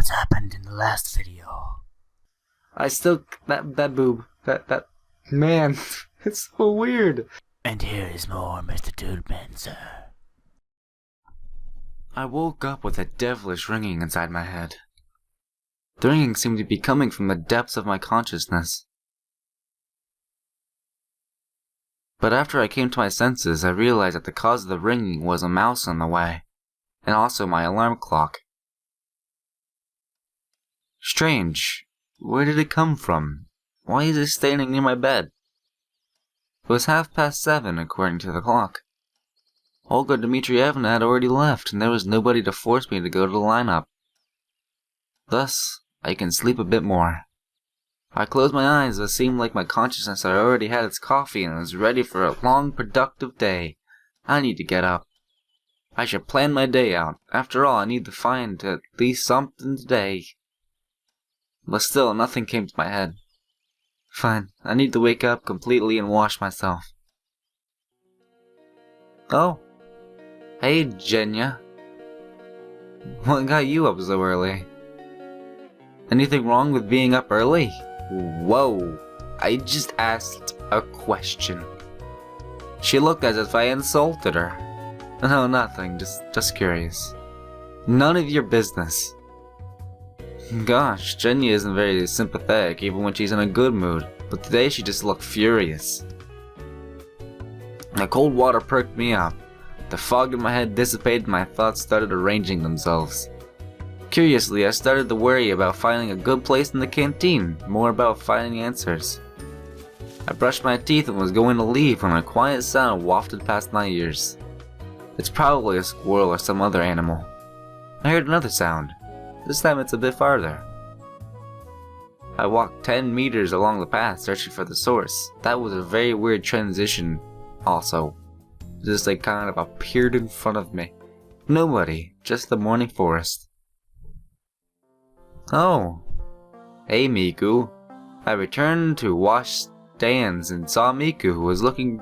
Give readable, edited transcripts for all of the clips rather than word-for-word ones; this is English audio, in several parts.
what's happened in the last video. I still... That boob. That... Man, it's so weird. And here is more MrDudeManSir. I woke up with a devilish ringing inside my head. The ringing seemed to be coming from the depths of my consciousness. But after I came to my senses, I realized that the cause of the ringing was a mouse on the way, and also my alarm clock. Strange. Where did it come from? Why is it standing near my bed? It was 7:30 according to the clock. Olga Dmitrievna had already left, and there was nobody to force me to go to the lineup. Thus, I can sleep a bit more. I closed my eyes, it seemed like my consciousness had already had its coffee and was ready for a long, productive day. I need to get up. I should plan my day out. After all, I need to find at least something today. But still, nothing came to my head. Fine, I need to wake up completely and wash myself. Oh. Hey, Jenya. What got you up so early? Anything wrong with being up early? Whoa, I just asked a question. She looked as if I insulted her. No, nothing, just curious. None of your business. Gosh, Jenya isn't very sympathetic even when she's in a good mood, but today she just looked furious. The cold water perked me up. The fog in my head dissipated and my thoughts started arranging themselves. Curiously, I started to worry about finding a good place in the canteen, more about finding answers. I brushed my teeth and was going to leave when a quiet sound wafted past my ears. It's probably a squirrel or some other animal. I heard another sound. This time it's a bit farther. I walked 10 meters along the path searching for the source. That was a very weird transition also. Just like kind of appeared in front of me. Nobody, just the morning forest. Oh. Hey Miku. I returned to wash stands and saw Miku who was looking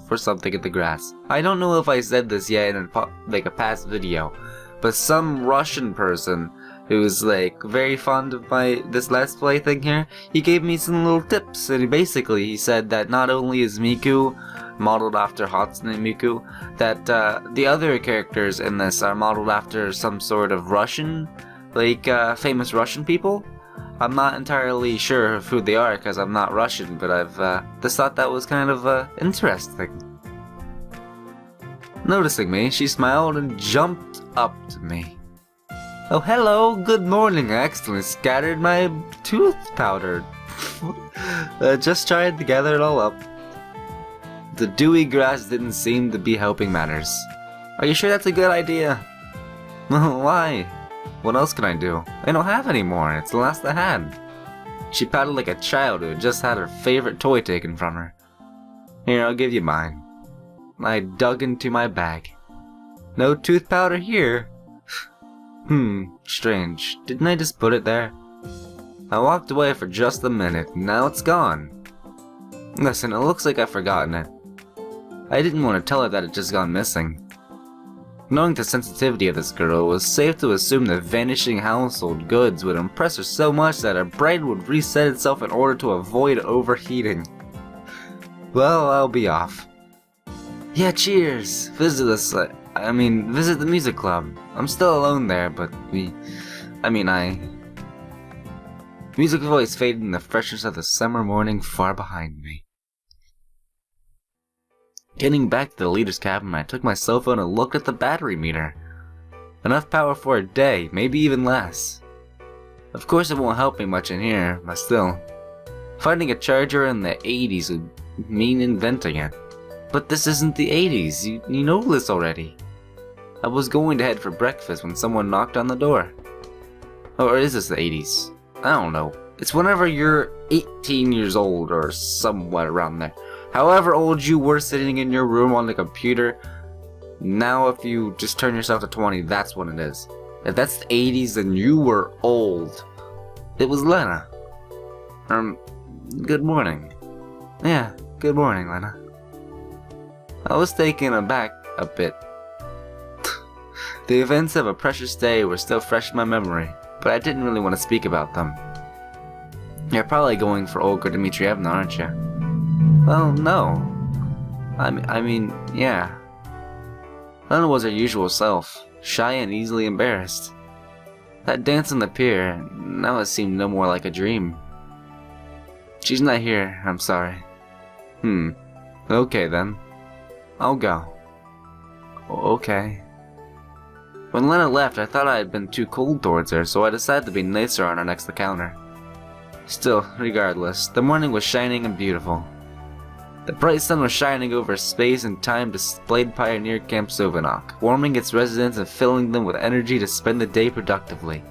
for something in the grass. I don't know if I said this yet in a past video, but some Russian person who's like very fond of this Let's Play thing here, he gave me some little tips, and he said that not only is Miku modeled after Hatsune Miku, that the other characters in this are modeled after some sort of Russian, famous Russian people. I'm not entirely sure of who they are because I'm not Russian, but I've just thought that was kind of interesting. Noticing me, she smiled and jumped up to me. Oh, hello, good morning. I accidentally scattered my tooth powder. Just tried to gather it all up. The dewy grass didn't seem to be helping matters. Are you sure that's a good idea? Why? What else can I do? I don't have any more. It's the last I had. She pouted like a child who had just had her favorite toy taken from her. Here, I'll give you mine. I dug into my bag. No tooth powder here. Strange. Didn't I just put it there? I walked away for just a minute, and now it's gone. Listen, it looks like I've forgotten it. I didn't want to tell her that it just gone missing. Knowing the sensitivity of this girl, it was safe to assume that vanishing household goods would impress her so much that her brain would reset itself in order to avoid overheating. Well, I'll be off. Yeah, cheers! Visit the music club. I'm still alone there, but music voice faded in the freshness of the summer morning far behind me. Getting back to the leader's cabin, I took my cell phone and looked at the battery meter. Enough power for a day, maybe even less. Of course it won't help me much in here, but still. Finding a charger in the 80s would mean inventing it. But this isn't the 80s, you know this already. I was going to head for breakfast when someone knocked on the door. Or is this the 80s? I don't know. It's whenever you're 18 years old or somewhat around there. However old you were sitting in your room on the computer, now if you just turn yourself to 20, that's what it is. If that's the 80s, then you were old. It was Lena. Good morning. Yeah, good morning, Lena. I was taken aback a bit. The events of a precious day were still fresh in my memory. but I didn't really want to speak about them. You're probably going for Olga Dmitrievna, aren't you? Well, no. I mean, yeah. Lena was her usual self, shy and easily embarrassed. That dance on the pier, now it seemed no more like a dream. She's not here, I'm sorry. Okay then. I'll go. Okay. When Lena left, I thought I had been too cold towards her, so I decided to be nicer on her next encounter. Still, regardless, the morning was shining and beautiful. The bright sun was shining over space and time displayed Pioneer Camp Sovanok, warming its residents and filling them with energy to spend the day productively.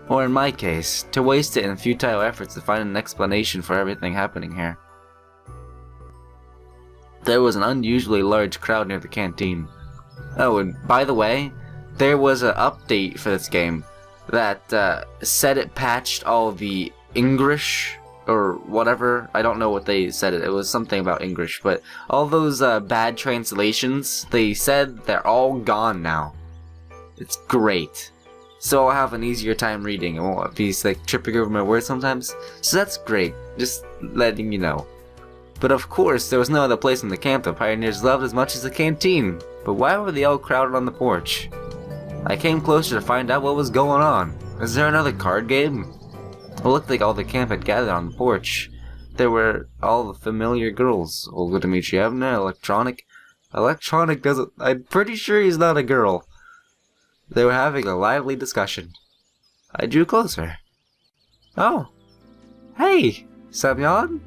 Or in my case, to waste it in futile efforts to find an explanation for everything happening here. There was an unusually large crowd near the canteen. Oh, and by the way, there was an update for this game that said it patched all the English or whatever. I don't know what they said. It was something about English, but all those bad translations, they said they're all gone now. It's great. So I'll have an easier time reading. I won't be like tripping over my words sometimes. So that's great. Just letting you know. But of course, there was no other place in the camp the pioneers loved as much as the canteen. But why were they all crowded on the porch? I came closer to find out what was going on. Is there another card game? It looked like all the camp had gathered on the porch. There were all the familiar girls. Olga Dmitrievna, Electronic. Electronic doesn't... I'm pretty sure he's not a girl. They were having a lively discussion. I drew closer. Oh. Hey, Semyon?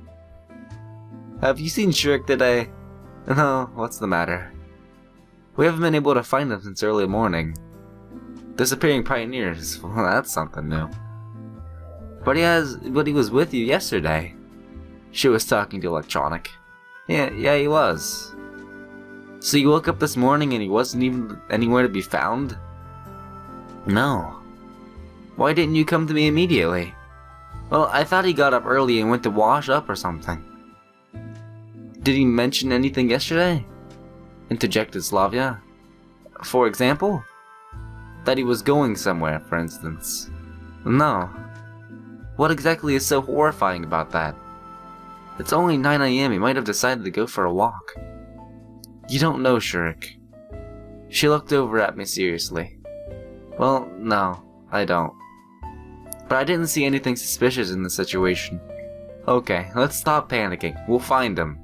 Have you seen Shurik today? No, what's the matter? We haven't been able to find him since early morning. Disappearing pioneers, well, that's something new. But he was with you yesterday. She was talking to Electronic. Yeah, he was. So you woke up this morning and he wasn't even anywhere to be found? No. Why didn't you come to me immediately? Well, I thought he got up early and went to wash up or something. Did he mention anything yesterday? Interjected Slavia. For example? That he was going somewhere, for instance. No. What exactly is so horrifying about that? It's only 9 AM, he might have decided to go for a walk. You don't know, Shurik. She looked over at me seriously. Well, no, I don't. But I didn't see anything suspicious in the situation. Okay, let's stop panicking. We'll find him.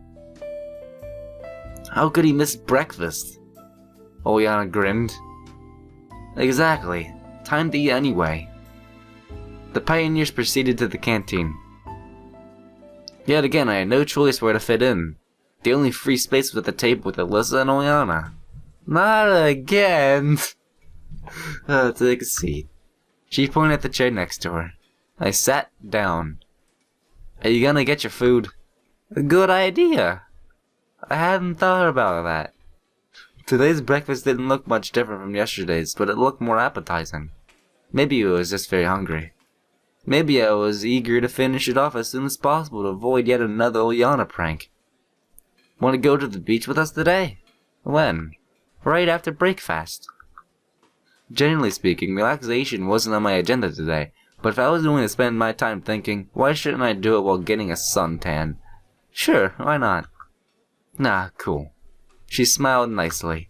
How could he miss breakfast? Olyana grinned. Exactly. Time to eat anyway. The pioneers proceeded to the canteen. Yet again, I had no choice where to fit in. The only free space was at the table with Alyssa and Olyana. Not again! Take a seat. She pointed at the chair next to her. I sat down. Are you gonna get your food? Good idea. I hadn't thought about that. Today's breakfast didn't look much different from yesterday's, but it looked more appetizing. Maybe I was just very hungry. Maybe I was eager to finish it off as soon as possible to avoid yet another Olyana prank. Want to go to the beach with us today? When? Right after breakfast. Generally speaking, relaxation wasn't on my agenda today, but if I was going to spend my time thinking, why shouldn't I do it while getting a suntan? Sure, why not? Nah, cool. She smiled nicely.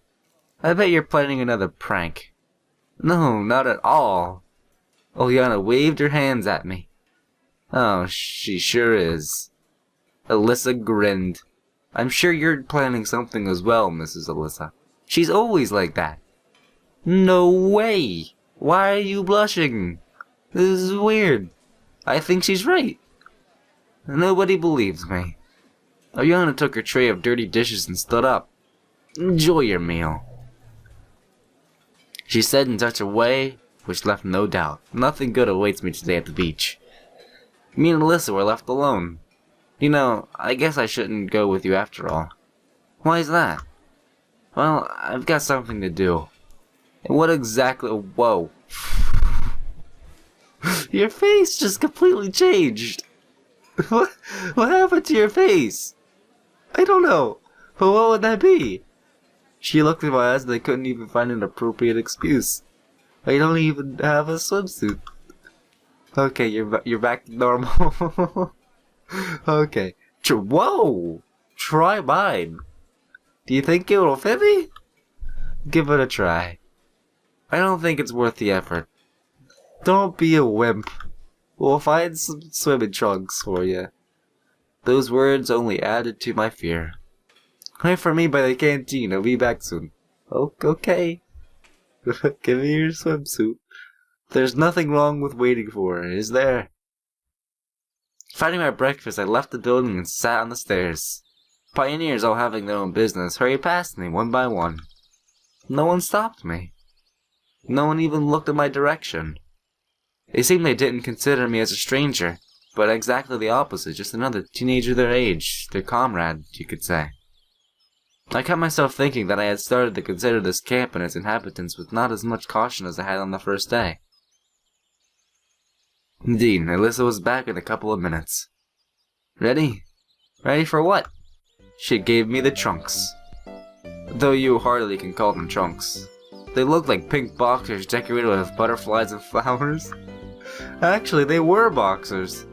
I bet you're planning another prank. No, not at all. Olyana waved her hands at me. Oh, she sure is. Alyssa grinned. I'm sure you're planning something as well, Mrs. Alyssa. She's always like that. No way! Why are you blushing? This is weird. I think she's right. Nobody believes me. Olyana took her tray of dirty dishes and stood up. Enjoy your meal, she said in such a way which left no doubt. Nothing good awaits me today at the beach. Me and Alyssa were left alone. You know, I guess I shouldn't go with you after all. Why is that? Well, I've got something to do. And what exactly? Whoa. Your face just completely changed. What happened to your face? I don't know. But what would that be? She looked in my eyes and I couldn't even find an appropriate excuse. I don't even have a swimsuit. Okay, you're back to normal. Okay. Whoa! Try mine. Do you think it will fit me? Give it a try. I don't think it's worth the effort. Don't be a wimp. We'll find some swimming trunks for you. Those words only added to my fear. Wait for me by the canteen. I'll be back soon. Okay. Give me your swimsuit. There's nothing wrong with waiting for her, is there? Finding my breakfast, I left the building and sat on the stairs. Pioneers, all having their own business, hurried past me one by one. No one stopped me. No one even looked in my direction. It seemed they didn't consider me as a stranger, but exactly the opposite, just another teenager their age, their comrade, you could say. I caught myself thinking that I had started to consider this camp and its inhabitants with not as much caution as I had on the first day. Indeed, Alyssa was back in a couple of minutes. Ready? Ready for what? She gave me the trunks. Though you hardly can call them trunks. They looked like pink boxers decorated with butterflies and flowers. Actually, they were boxers.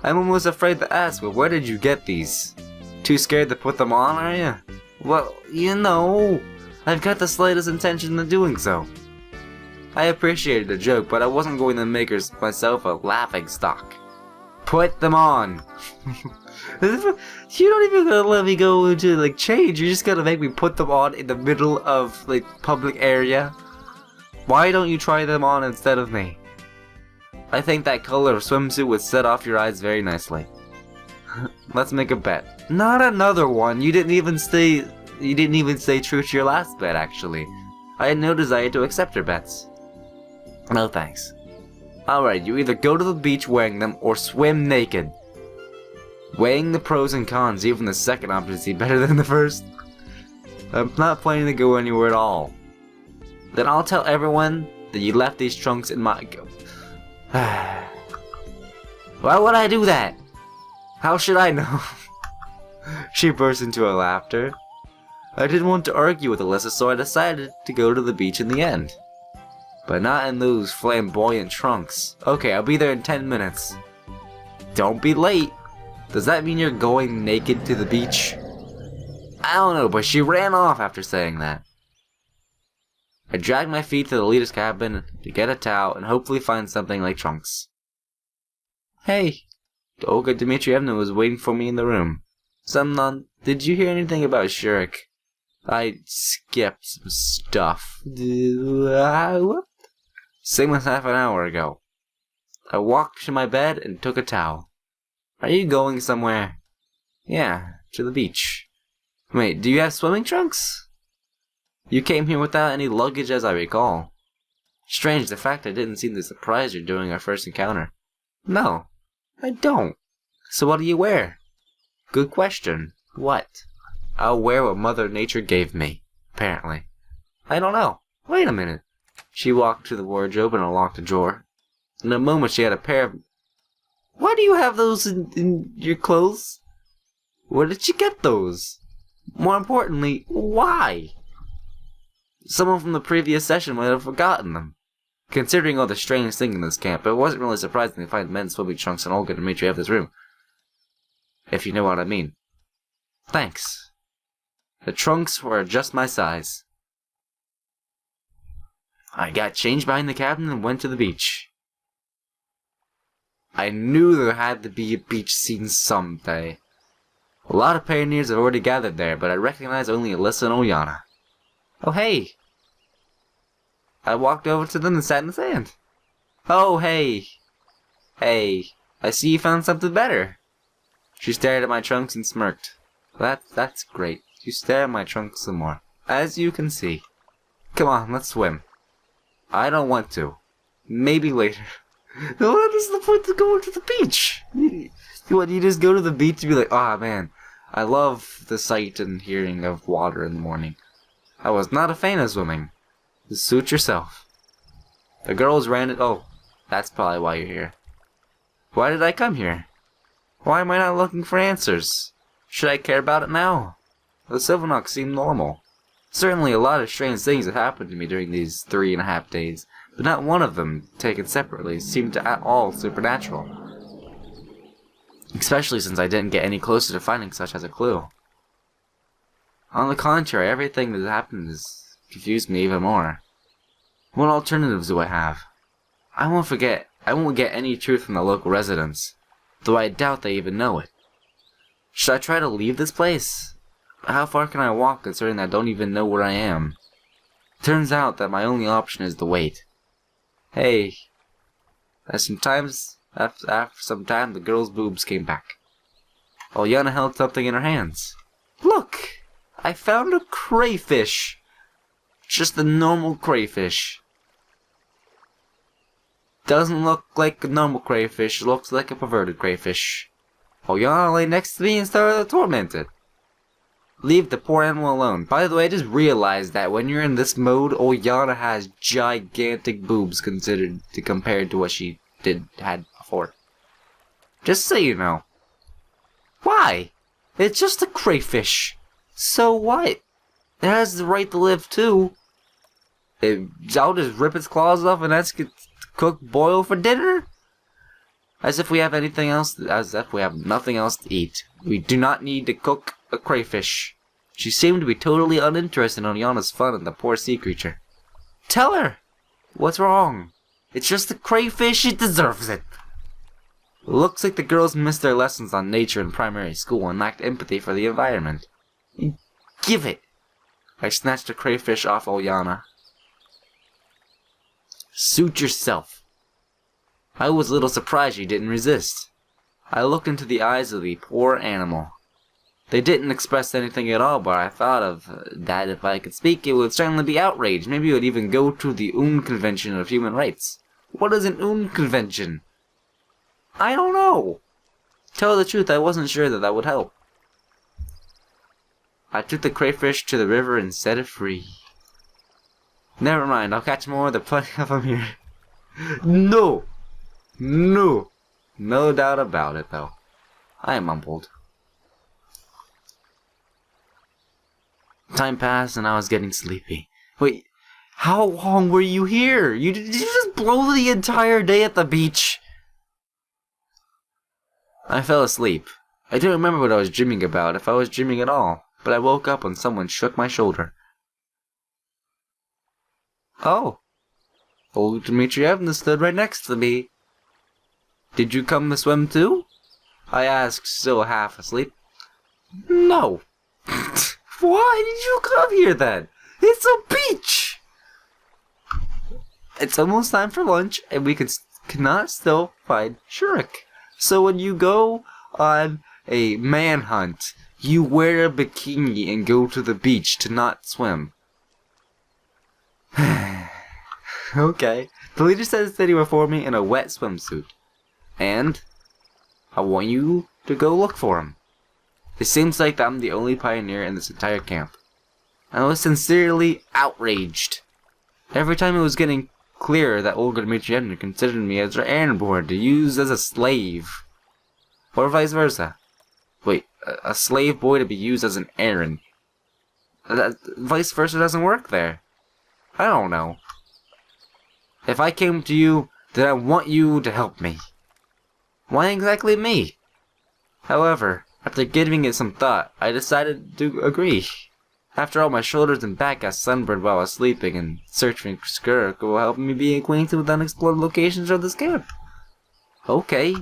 I'm almost afraid to ask, but where did you get these? Too scared to put them on, are you? Well, you know, I've got the slightest intention of doing so. I appreciated the joke, but I wasn't going to make myself a laughing stock. Put them on! You don't even gonna let me go into, like, change. You're just gonna make me put them on in the middle of, like, public area. Why don't you try them on instead of me? I think that color of swimsuit would set off your eyes very nicely. Let's make a bet. Not another one. You didn't even stay true to your last bet, actually. I had no desire to accept your bets. No thanks. Alright, you either go to the beach wearing them or swim naked. Weighing the pros and cons, even the second option seemed better than the first. I'm not planning to go anywhere at all. Then I'll tell everyone that you left these trunks in my... Why would I do that? How should I know? She burst into a laughter. I didn't want to argue with Alyssa, so I decided to go to the beach in the end. But not in those flamboyant trunks. Okay, I'll be there in 10 minutes. Don't be late. Does that mean you're going naked to the beach? I don't know, but she ran off after saying that. I dragged my feet to the leader's cabin to get a towel and hopefully find something like trunks. Hey, Olga Dmitrievna was waiting for me in the room. Did you hear anything about Shurik? I skipped some stuff. What? Same as half an hour ago. I walked to my bed and took a towel. Are you going somewhere? Yeah, to the beach. Wait, do you have swimming trunks? You came here without any luggage as I recall. Strange, the fact I didn't seem to surprise you during our first encounter. No, I don't. So what do you wear? Good question. What? I'll wear what Mother Nature gave me, apparently. I don't know. Wait a minute. She walked to the wardrobe and unlocked a drawer. In a moment she had a pair of... Why do you have those in your clothes? Where did you get those? More importantly, why? Someone from the previous session might have forgotten them. Considering all the strange things in this camp, it wasn't really surprising to find men's swimming trunks in Olga Dmitrievna's room. If you know what I mean. Thanks. The trunks were just my size. I got changed behind the cabin and went to the beach. I knew there had to be a beach scene someday. A lot of pioneers have already gathered there, but I recognized only Alyssa and Oyana. Oh hey! I walked over to them and sat in the sand. Oh hey! Hey, I see you found something better. She stared at my trunks and smirked. That's great. You stare at my trunks some more. As you can see. Come on, let's swim. I don't want to. Maybe later. What is the point of going to the beach? You just go to the beach and be like, ah, man, I love the sight and hearing of water in the morning. I was not a fan of swimming. Just suit yourself. The girls ran it. Oh, that's probably why you're here. Why did I come here? Why am I not looking for answers? Should I care about it now? The Silvernox seemed normal. Certainly a lot of strange things have happened to me during these 3.5 days, but not one of them, taken separately, seemed at all supernatural. Especially since I didn't get any closer to finding such as a clue. On the contrary, everything that happened has confused me even more. What alternatives do I have? I won't get any truth from the local residents, though I doubt they even know it. Should I try to leave this place? How far can I walk considering I don't even know where I am? Turns out that my only option is to wait. Hey, after some time the girl's boobs came back. Yana held something in her hands. Look! I found a crayfish! Just a normal crayfish. Doesn't look like a normal crayfish, looks like a perverted crayfish. Yana lay next to me and started to torment it. Leave the poor animal alone. By the way, I just realized that when you're in this mode, Yana has gigantic boobs compared to what she had before. Just so you know. Why? It's just a crayfish. So what? It has the right to live too. I'll just rip its claws off and ask it to cook boil for dinner? As if we have nothing else to eat. We do not need to cook a crayfish. She seemed to be totally uninterested in Yana's fun and the poor sea creature. Tell her! What's wrong? It's just a crayfish, it deserves it. Looks like the girls missed their lessons on nature in primary school and lacked empathy for the environment. Give it! I snatched the crayfish off Yana. Suit yourself. I was a little surprised she didn't resist. I looked into the eyes of the poor animal. They didn't express anything at all, but I thought of that if I could speak, it would certainly be outraged. Maybe it would even go to the UN Convention of Human Rights. What is an UN Convention? I don't know. Tell the truth, I wasn't sure that would help. I took the crayfish to the river and set it free. Never mind, I'll catch more. There are plenty of them here. No! No! No doubt about it, though. I mumbled. Time passed and I was getting sleepy. Wait, how long were you here? Did you just blow the entire day at the beach? I fell asleep. I don't remember what I was dreaming about, if I was dreaming at all, but I woke up when someone shook my shoulder. Oh. Old Dmitrievna stood right next to me. Did you come to swim too? I asked, still half asleep. No. Why did you come here then? It's a beach! It's almost time for lunch and we cannot still find Shurik. So when you go on a manhunt, you wear a bikini and go to the beach to not swim. Okay. The leader says that he will for me in a wet swimsuit. And I want you to go look for him. It seems like I'm the only pioneer in this entire camp. I was sincerely outraged. Every time it was getting clearer that Olga Dmitrievna considered me as her errand boy to use as a slave. Or vice versa. Wait, a slave boy to be used as an errand. That vice versa doesn't work there. I don't know. If I came to you, then I want you to help me. Why exactly me? However, after giving it some thought, I decided to agree. After all, my shoulders and back got sunburned while I was sleeping, and searching for Shurik will help me be acquainted with unexplored locations of this camp. Okay.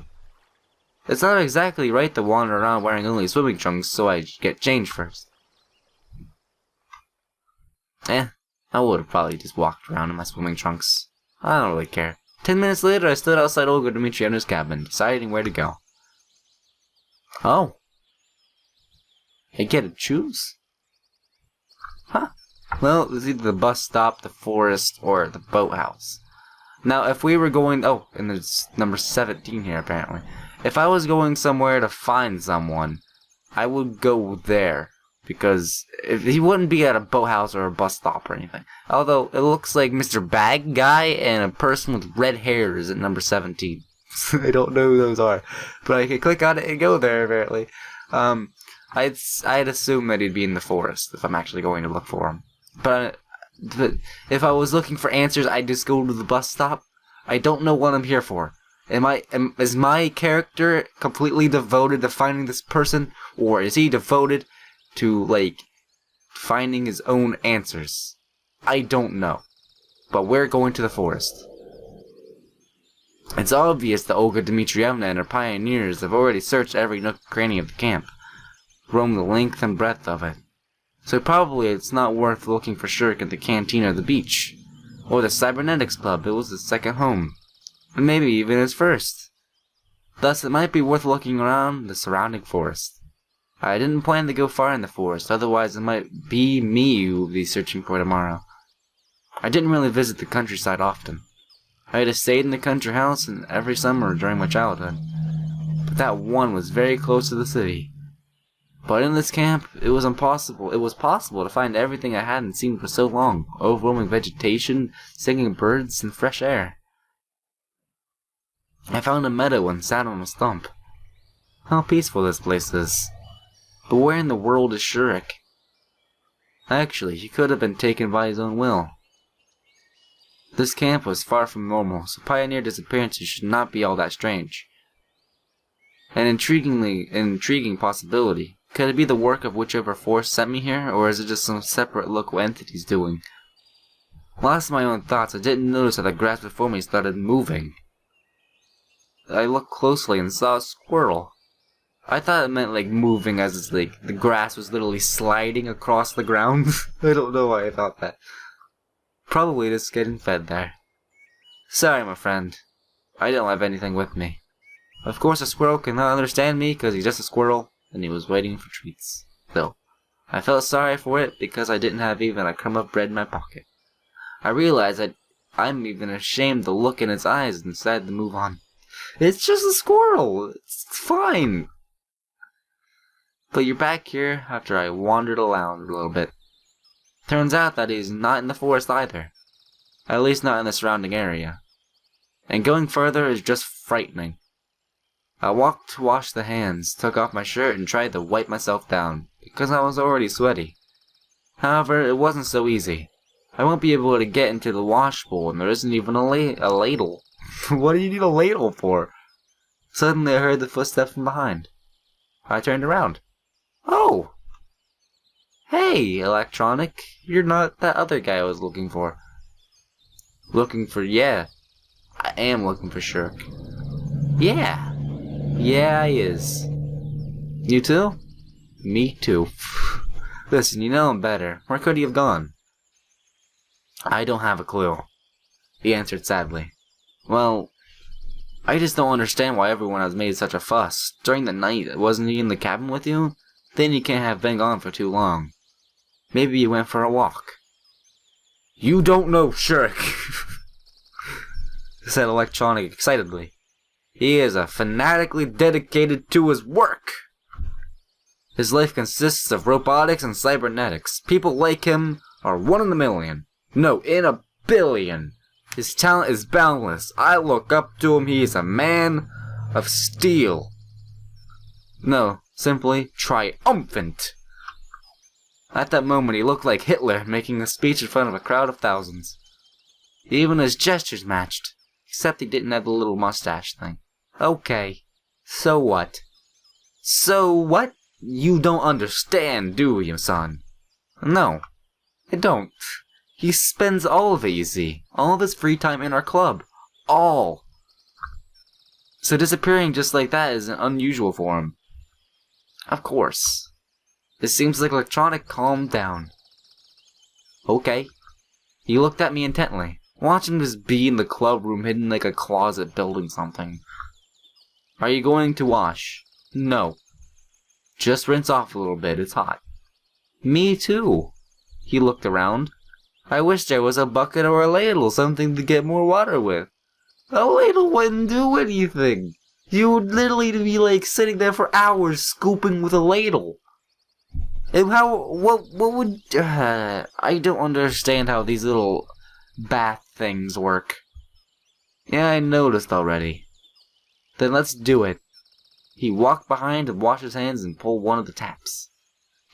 It's not exactly right to wander around wearing only swimming trunks, so I get changed first. I would have probably just walked around in my swimming trunks. I don't really care. 10 minutes later, I stood outside Olga Dmitrievna's cabin, deciding where to go. Oh. I get to choose? Huh. Well, it was either the bus stop, the forest, or the boathouse. Now, if we were going... Oh, and there's number 17 here, apparently. If I was going somewhere to find someone, I would go there. Because he wouldn't be at a boathouse or a bus stop or anything. Although, it looks like Mr. Bag Guy and a person with red hair is at number 17. I don't know who those are. But I can click on it and go there, apparently. I'd assume that he'd be in the forest if I'm actually going to look for him. But But if I was looking for answers, I'd just go to the bus stop. I don't know what I'm here for. Is my character completely devoted to finding this person, or is he devoted to, like, finding his own answers? I don't know. But we're going to the forest. It's obvious that Olga Dmitrievna and her pioneers have already searched every nook and cranny of the camp, roamed the length and breadth of it. So probably it's not worth looking for Shurik at the canteen or the beach, or the cybernetics club. It was his second home, and maybe even his first. Thus, it might be worth looking around the surrounding forest. I didn't plan to go far in the forest, otherwise it might be me who will be searching for tomorrow. I didn't really visit the countryside often. I had stayed in the country house every summer during my childhood, but that one was very close to the city. But in this camp, it was impossible. It was possible to find everything I hadn't seen for so long: overwhelming vegetation, singing birds, and fresh air. I found a meadow and sat on a stump. How peaceful this place is. But where in the world is Shurik? Actually, he could have been taken by his own will. This camp was far from normal, so pioneer disappearances should not be all that strange. An intriguing possibility. Could it be the work of whichever force sent me here, or is it just some separate local entity's doing? Lost in my own thoughts, I didn't notice that the grass before me started moving. I looked closely and saw a squirrel. I thought it meant like moving as it's like the grass was literally sliding across the ground. I don't know why I thought that. Probably just getting fed there. Sorry, my friend. I don't have anything with me. Of course, a squirrel cannot understand me because he's just a squirrel, and he was waiting for treats. Though, I felt sorry for it because I didn't have even a crumb of bread in my pocket. I realized that I'm even ashamed to look in its eyes and decided to move on. It's just a squirrel. It's fine. But you're back here after I wandered around a little bit. Turns out that he's not in the forest either. At least not in the surrounding area. And going further is just frightening. I walked to wash the hands, took off my shirt, and tried to wipe myself down, because I was already sweaty. However, it wasn't so easy. I won't be able to get into the wash bowl, and there isn't even a ladle. What do you need a ladle for? Suddenly I heard the footsteps from behind. I turned around. Oh! Hey, Electronic. You're not that other guy I was looking for. Yeah. I am looking for Shurik. Yeah. Yeah, he is. You too? Me too. Listen, you know him better. Where could he have gone? I don't have a clue. He answered sadly. Well, I just don't understand why everyone has made such a fuss. During the night, wasn't he in the cabin with you? Then he can't have been gone for too long. Maybe he went for a walk. You don't know Shurik, said Electronic excitedly. He is fanatically dedicated to his work. His life consists of robotics and cybernetics. People like him are 1 in a million. No, in a billion. His talent is boundless. I look up to him. He is a man of steel. No, simply triumphant. At that moment, he looked like Hitler making a speech in front of a crowd of thousands. Even his gestures matched, except he didn't have the little mustache thing. Okay, so what? So what? You don't understand, do you, son? No, I don't. He spends all of it, you see. All of his free time in our club. All. So disappearing just like that isn't unusual for him. Of course. It seems like Electronic calmed down. Okay. He looked at me intently, watching this be in the club room hidden like a closet building something. Are you going to wash? No. Just rinse off a little bit, it's hot. Me too. He looked around. I wish there was a bucket or a ladle, something to get more water with. A ladle wouldn't do anything. You would literally be like sitting there for hours scooping with a ladle. And what would, I don't understand how these little bath things work. Yeah, I noticed already. Then let's do it. He walked behind and washed his hands and pulled one of the taps.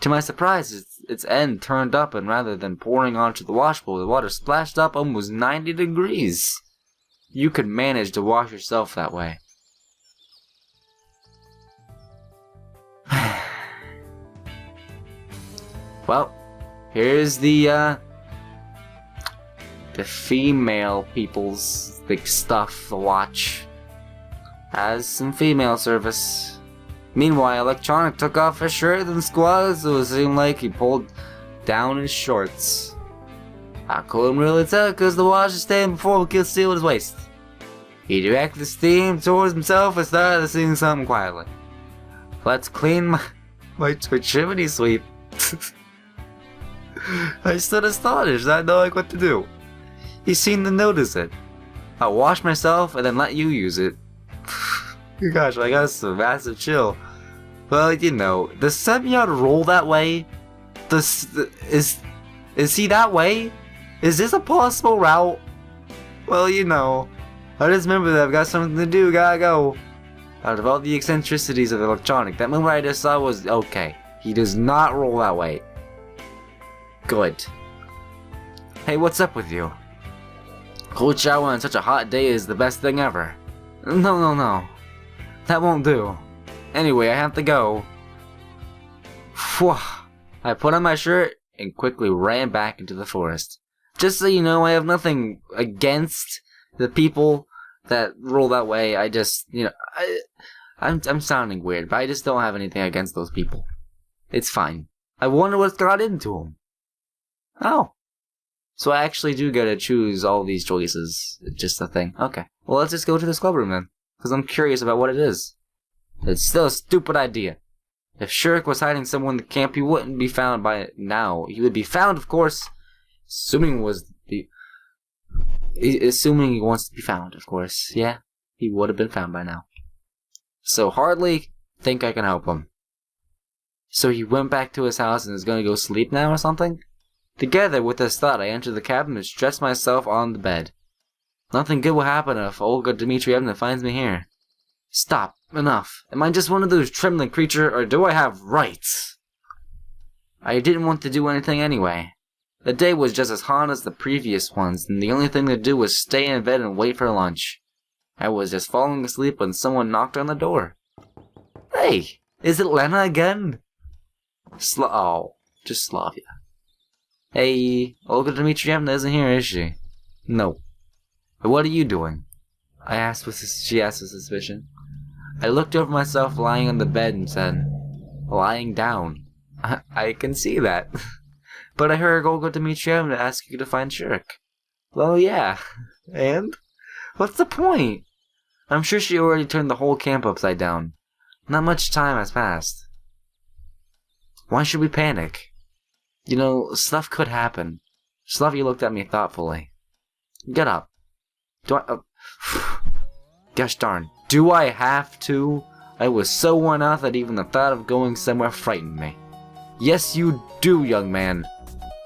To my surprise, its end turned up, and rather than pouring onto the washbowl, the water splashed up almost 90 degrees. You could manage to wash yourself that way. Well, here's the female people's big stuff to watch. Has some female service. Meanwhile, Electronic took off his shirt and squatted, so it seemed like he pulled down his shorts. I couldn't really tell because the water stand before concealed his waist. He directed the steam towards himself and started singing something quietly. Let's clean my chimney sweep. I stood astonished, not knowing what to do. He seemed to notice it. I'll wash myself and then let you use it. Gosh, I got some massive chill. Well, you know, does Semyon roll that way? Is he that way? Is this a possible route? Well, you know, I just remember that I've got something to do, gotta go. Out of all the eccentricities of Electronic, that movie I just saw was okay. He does not roll that way. Good. Hey, what's up with you? Cold shower on such a hot day is the best thing ever. No. That won't do. Anyway, I have to go. Phew. I put on my shirt and quickly ran back into the forest. Just so you know, I have nothing against the people that roll that way. I just, you know, I'm sounding weird, but I just don't have anything against those people. It's fine. I wonder what's got into them. Oh. So I actually do get to choose all these choices. It's just a thing. Okay. Well, let's just go to the club room then. Because I'm curious about what it is. It's still a stupid idea. If Shurik was hiding somewhere in the camp, he wouldn't be found by now. He would be found, of course, assuming he wants to be found, of course. Yeah, he would have been found by now. So hardly think I can help him. So he went back to his house and is going to go sleep now or something? Together with this thought, I entered the cabin and stretched myself on the bed. Nothing good will happen if Olga Dmitrievna finds me here. Stop. Enough. Am I just one of those trembling creatures, or do I have rights? I didn't want to do anything anyway. The day was just as hot as the previous ones, and the only thing to do was stay in bed and wait for lunch. I was just falling asleep when someone knocked on the door. Hey, is it Lena again? Just Slavia. Hey, Olga Dmitrievna isn't here, is she? No. What are you doing? She asked with suspicion. I looked over myself lying on the bed and said, lying down. I can see that. But I heard Olga Dmitrievna ask you to find Shurik. Well, yeah. And? What's the point? I'm sure she already turned the whole camp upside down. Not much time has passed. Why should we panic? You know, stuff could happen. Slavia looked at me thoughtfully. Get up. Gosh darn. Do I have to? I was so worn out that even the thought of going somewhere frightened me. Yes, you do, young man.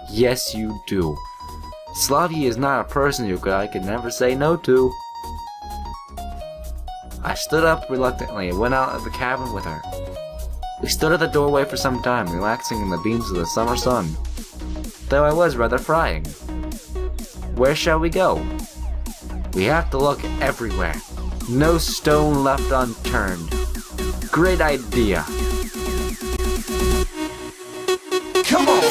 Yes, you do. Slavia is not a person I could never say no to. I stood up reluctantly and went out of the cabin with her. We stood at the doorway for some time, relaxing in the beams of the summer sun, though I was rather frying. Where shall we go? We have to look everywhere. No stone left unturned. Great idea. Come on!